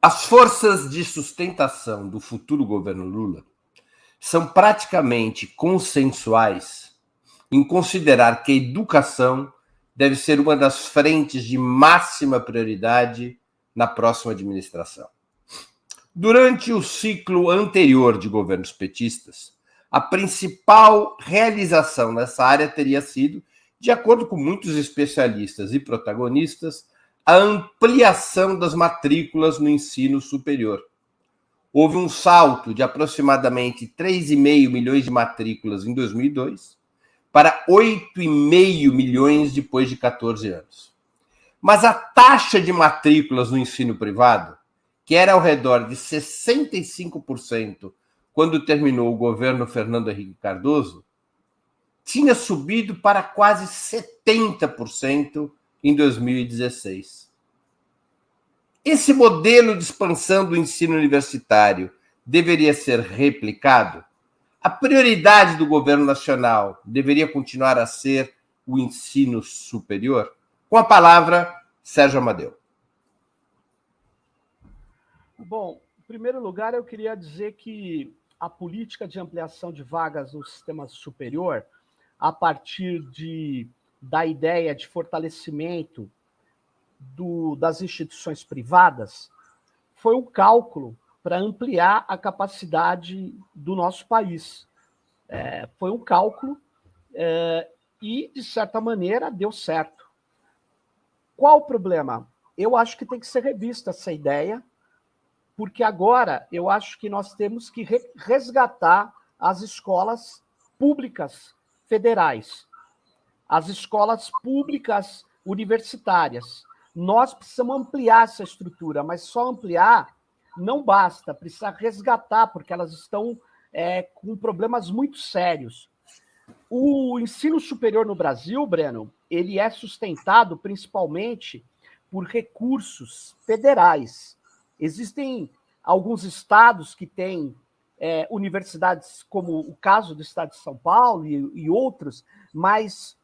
As forças de sustentação do futuro governo Lula são praticamente consensuais em considerar que a educação deve ser uma das frentes de máxima prioridade na próxima administração. Durante o ciclo anterior de governos petistas, a principal realização nessa área teria sido, de acordo com muitos especialistas e protagonistas, a ampliação das matrículas no ensino superior. Houve um salto de aproximadamente 3,5 milhões de matrículas em 2002 para 8,5 milhões depois de 14 anos. Mas a taxa de matrículas no ensino privado, que era ao redor de 65% quando terminou o governo Fernando Henrique Cardoso, tinha subido para quase 70% em 2016. Esse modelo de expansão do ensino universitário deveria ser replicado? A prioridade do governo nacional deveria continuar a ser o ensino superior? Com a palavra, Sérgio Amadeu. Bom, em primeiro lugar, eu queria dizer que a política de ampliação de vagas no sistema superior, a partir da ideia de fortalecimento das instituições privadas, foi um cálculo para ampliar a capacidade do nosso país. Foi um cálculo e, de certa maneira, deu certo. Qual o problema? Eu acho que tem que ser revista essa ideia, porque agora eu acho que nós temos que resgatar as escolas públicas federais, as escolas públicas universitárias. Nós precisamos ampliar essa estrutura, mas só ampliar não basta, precisa resgatar, porque elas estão com problemas muito sérios. O ensino superior no Brasil, Breno, ele é sustentado principalmente por recursos federais. Existem alguns estados que têm universidades, como o caso do estado de São Paulo e outros, mas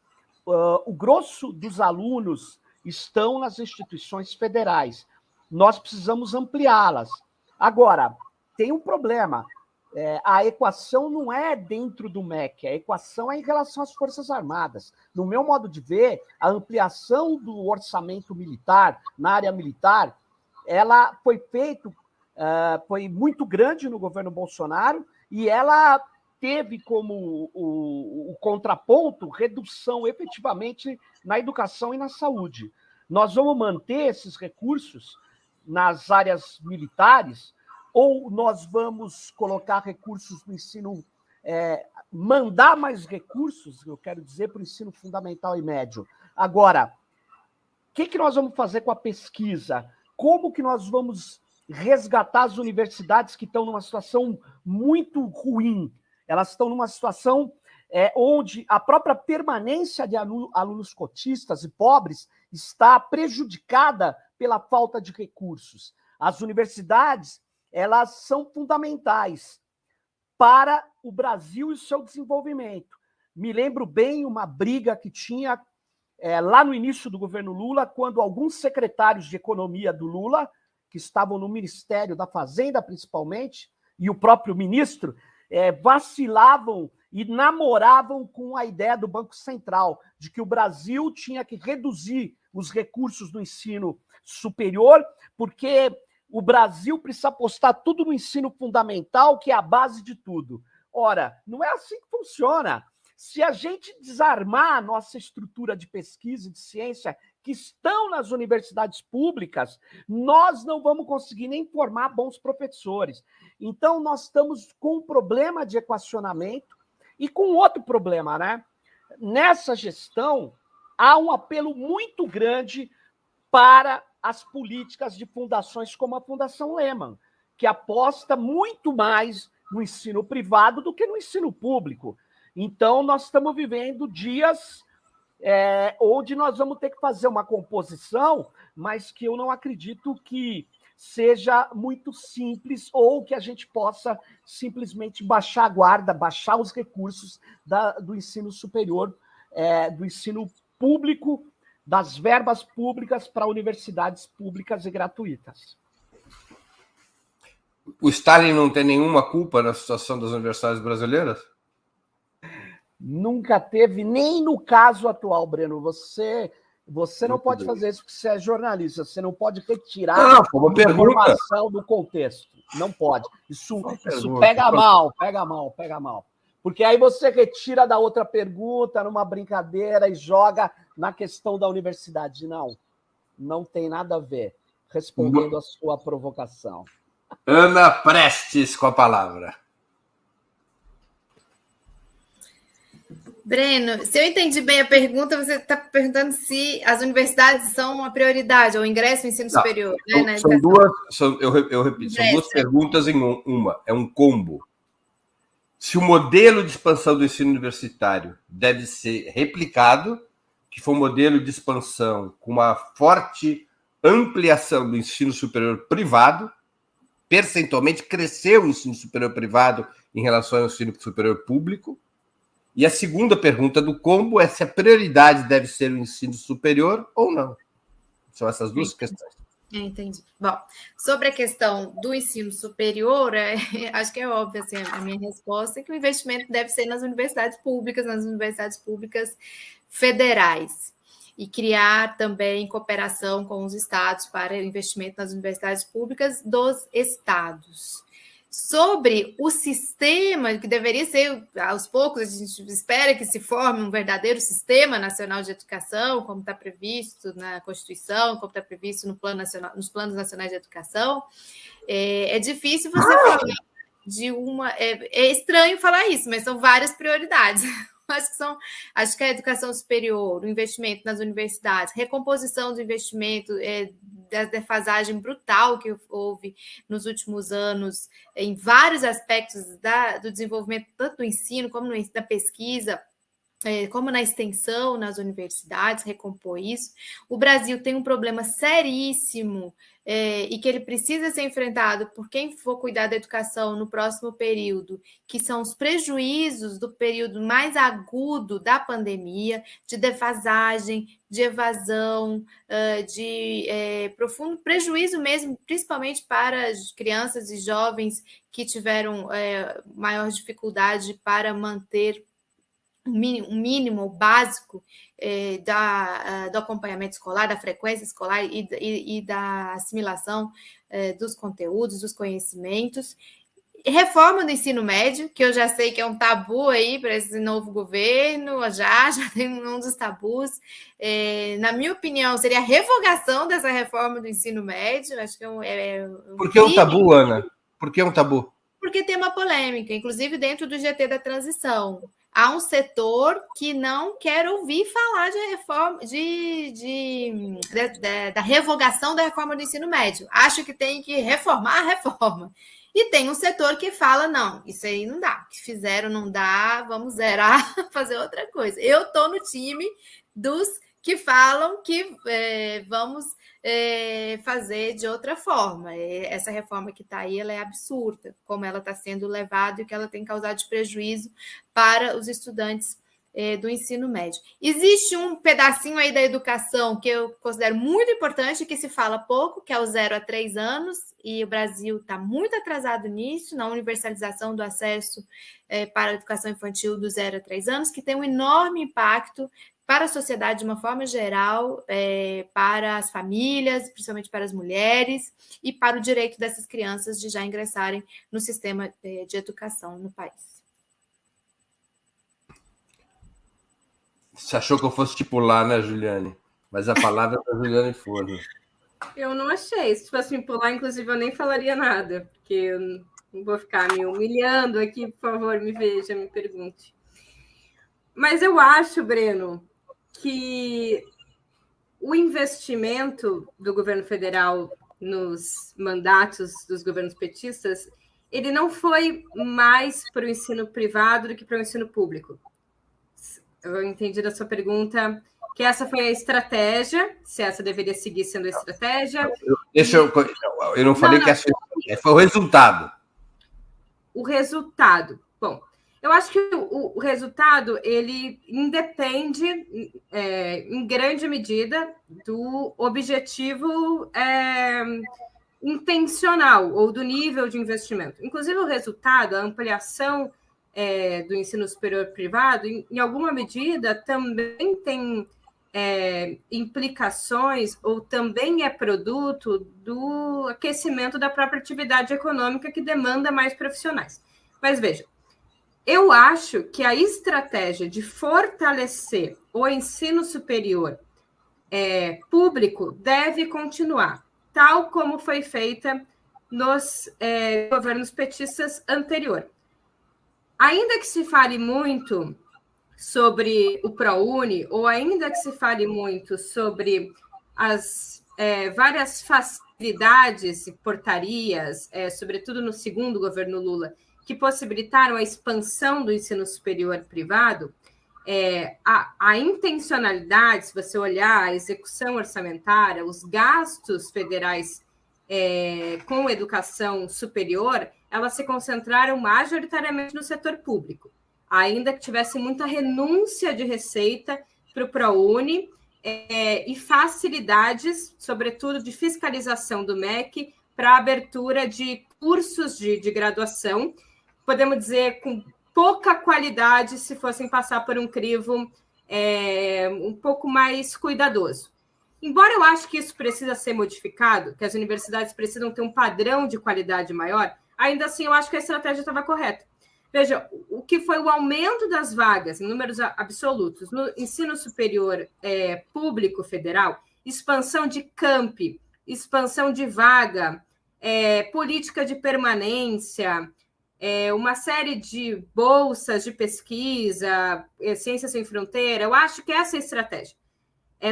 o grosso dos alunos estão nas instituições federais. Nós precisamos ampliá-las. Agora, tem um problema. A equação não é dentro do MEC, a equação é em relação às Forças Armadas. No meu modo de ver, a ampliação do orçamento militar, na área militar, ela foi muito grande no governo Bolsonaro e ela teve como o contraponto redução efetivamente na educação e na saúde. Nós vamos manter esses recursos nas áreas militares ou nós vamos colocar recursos no ensino, mandar mais recursos, eu quero dizer, para o ensino fundamental e médio. Agora, o que nós vamos fazer com a pesquisa? Como que nós vamos resgatar as universidades que estão numa situação muito ruim? Elas estão numa situação onde a própria permanência de alunos cotistas e pobres está prejudicada pela falta de recursos. As universidades, elas são fundamentais para o Brasil e o seu desenvolvimento. Me lembro bem uma briga que tinha lá no início do governo Lula, quando alguns secretários de economia do Lula, que estavam no Ministério da Fazenda, principalmente, e o próprio ministro, vacilavam e namoravam com a ideia do Banco Central, de que o Brasil tinha que reduzir os recursos do ensino superior, porque o Brasil precisa apostar tudo no ensino fundamental, que é a base de tudo. Ora, não é assim que funciona. Se a gente desarmar a nossa estrutura de pesquisa e de ciência que estão nas universidades públicas, nós não vamos conseguir nem formar bons professores. Então, nós estamos com um problema de equacionamento e com outro problema, né? Nessa gestão, há um apelo muito grande para as políticas de fundações como a Fundação Lehman, que aposta muito mais no ensino privado do que no ensino público. Então, nós estamos vivendo dias onde nós vamos ter que fazer uma composição, mas que eu não acredito que seja muito simples ou que a gente possa simplesmente baixar a guarda, baixar os recursos do ensino superior, do ensino público, das verbas públicas para universidades públicas e gratuitas. O Stalin não tem nenhuma culpa na situação das universidades brasileiras? Nunca teve, nem no caso atual, Breno. Você não pode fazer isso porque você é jornalista. Você não pode retirar a informação do contexto. Não pode. Isso pega mal. Porque aí você retira da outra pergunta numa brincadeira e joga na questão da universidade. Não tem nada a ver. Respondendo a sua provocação. Ana Prestes com a palavra. Breno, se eu entendi bem a pergunta, você está perguntando se as universidades são uma prioridade, ou o ingresso no ensino superior. Né, são duas, eu repito, são duas perguntas em uma, é um combo. Se o modelo de expansão do ensino universitário deve ser replicado, que foi um modelo de expansão com uma forte ampliação do ensino superior privado, percentualmente cresceu o ensino superior privado em relação ao ensino superior público. E a segunda pergunta do combo é se a prioridade deve ser o ensino superior ou não. São essas duas questões. Entendi. Bom, sobre a questão do ensino superior, acho que é óbvio assim, a minha resposta é que o investimento deve ser nas universidades públicas federais, e criar também cooperação com os estados para investimento nas universidades públicas dos estados. Sobre o sistema, que deveria ser, aos poucos, a gente espera que se forme um verdadeiro sistema nacional de educação, como está previsto na Constituição, como está previsto no Plano Nacional, nos Planos Nacionais de Educação. É difícil você falar de uma... É estranho falar isso, mas são várias prioridades. Acho que a educação superior, o investimento nas universidades, recomposição do investimento, da defasagem brutal que houve nos últimos anos em vários aspectos do desenvolvimento, tanto do ensino como na pesquisa, como na extensão nas universidades, recompor isso. O Brasil tem um problema seríssimo e que ele precisa ser enfrentado por quem for cuidar da educação no próximo período, que são os prejuízos do período mais agudo da pandemia, de defasagem, de evasão, de profundo prejuízo mesmo, principalmente para as crianças e jovens que tiveram maior dificuldade para manter um mínimo básico do acompanhamento escolar, da frequência escolar e da assimilação dos conteúdos, dos conhecimentos. Reforma do ensino médio, que eu já sei que é um tabu aí para esse novo governo, já tem um dos tabus. Na minha opinião, seria a revogação dessa reforma do ensino médio. Acho que Por que é um tabu, Ana? Por que é um tabu? Porque tem uma polêmica, inclusive dentro do GT da transição. Há um setor que não quer ouvir falar de reforma, da revogação da reforma do ensino médio. Acha que tem que reformar a reforma. E tem um setor que fala, não, isso aí não dá. O que fizeram não dá, vamos zerar, fazer outra coisa. Eu estou no time dos que falam que vamos fazer de outra forma. Essa reforma que está aí, ela é absurda, como ela está sendo levada e o que ela tem causado de prejuízo para os estudantes do ensino médio. Existe um pedacinho aí da educação que eu considero muito importante, que se fala pouco, que é o 0 a 3 anos, e o Brasil está muito atrasado nisso, na universalização do acesso para a educação infantil do 0 a 3 anos, que tem um enorme impacto para a sociedade de uma forma geral, para as famílias, principalmente para as mulheres, e para o direito dessas crianças de já ingressarem no sistema de educação no país. Você achou que eu fosse estipular, né, Juliane? Mas a palavra é da Juliane Forno. Eu não achei. Se fosse me pular, inclusive, eu nem falaria nada, porque eu não vou ficar me humilhando aqui. Por favor, me veja, me pergunte. Mas eu acho, Breno, que o investimento do governo federal nos mandatos dos governos petistas, ele não foi mais para o ensino privado do que para o ensino público. Eu entendi da sua pergunta que essa foi a estratégia, se essa deveria seguir sendo a estratégia. Eu não falei que essa foi o resultado. O resultado. Bom, eu acho que o resultado, ele independe, em grande medida, do objetivo intencional ou do nível de investimento. Inclusive, o resultado, a ampliação do ensino superior privado, em alguma medida, também tem implicações ou também é produto do aquecimento da própria atividade econômica que demanda mais profissionais. Mas veja, eu acho que a estratégia de fortalecer o ensino superior público deve continuar, tal como foi feita nos governos petistas anteriores. Ainda que se fale muito sobre o ProUni, ou ainda que se fale muito sobre as várias facilidades e portarias, sobretudo no segundo governo Lula, que possibilitaram a expansão do ensino superior privado, a intencionalidade, se você olhar a execução orçamentária, os gastos federais com educação superior, elas se concentraram majoritariamente no setor público, ainda que tivesse muita renúncia de receita para o ProUni e facilidades, sobretudo de fiscalização do MEC, para a abertura de cursos de graduação, podemos dizer, com pouca qualidade, se fossem passar por um crivo um pouco mais cuidadoso. Embora eu acho que isso precisa ser modificado, que as universidades precisam ter um padrão de qualidade maior, ainda assim eu acho que a estratégia estava correta. Veja, o que foi o aumento das vagas em números absolutos no ensino superior público federal, expansão de campi, expansão de vaga, política de permanência, uma série de bolsas de pesquisa, Ciências Sem Fronteira, eu acho que essa é a estratégia.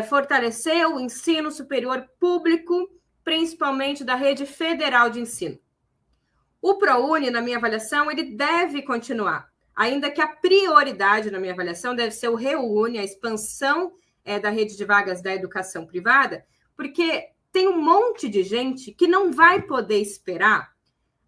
Fortalecer o ensino superior público, principalmente da rede federal de ensino. O ProUni, na minha avaliação, ele deve continuar, ainda que a prioridade, na minha avaliação, deve ser o REUNI, a expansão da rede de vagas da educação privada, porque tem um monte de gente que não vai poder esperar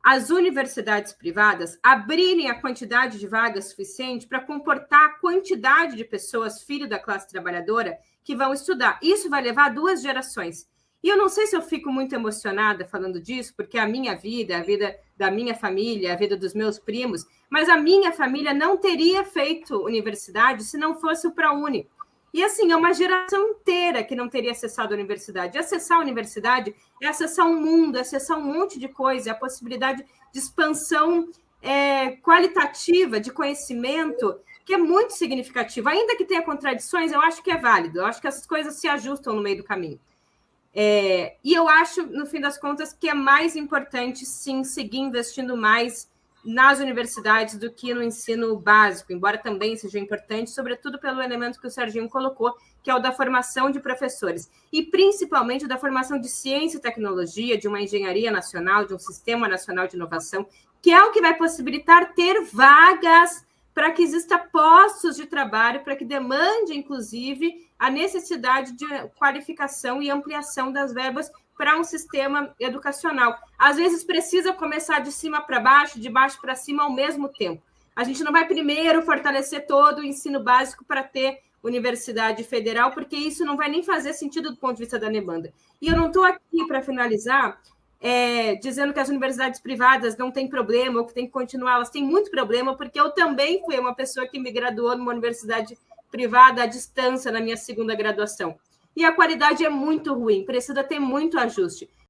as universidades privadas abrirem a quantidade de vagas suficiente para comportar a quantidade de pessoas, filho da classe trabalhadora, que vão estudar. Isso vai levar 2 gerações. E eu não sei se eu fico muito emocionada falando disso, porque a minha vida, a vida da minha família, a vida dos meus primos, mas a minha família não teria feito universidade se não fosse o ProUni. E, assim, é uma geração inteira que não teria acessado a universidade. E acessar a universidade é acessar um mundo, é acessar um monte de coisa, é a possibilidade de expansão qualitativa, de conhecimento, que é muito significativo. Ainda que tenha contradições, eu acho que é válido. Eu acho que essas coisas se ajustam no meio do caminho. E eu acho, no fim das contas, que é mais importante, sim, seguir investindo mais nas universidades do que no ensino básico, embora também seja importante, sobretudo pelo elemento que o Serginho colocou, que é o da formação de professores, e principalmente da formação de ciência e tecnologia, de uma engenharia nacional, de um sistema nacional de inovação, que é o que vai possibilitar ter vagas para que exista postos de trabalho, para que demande, inclusive, a necessidade de qualificação e ampliação das verbas para um sistema educacional. Às vezes precisa começar de cima para baixo, de baixo para cima ao mesmo tempo. A gente não vai primeiro fortalecer todo o ensino básico para ter universidade federal, porque isso não vai nem fazer sentido do ponto de vista da demanda. E eu não estou aqui para finalizar dizendo que as universidades privadas não têm problema ou que tem que continuar, elas têm muito problema, porque eu também fui uma pessoa que me graduou numa universidade privada à distância na minha segunda graduação. E a qualidade é muito ruim, precisa ter muito ajuste.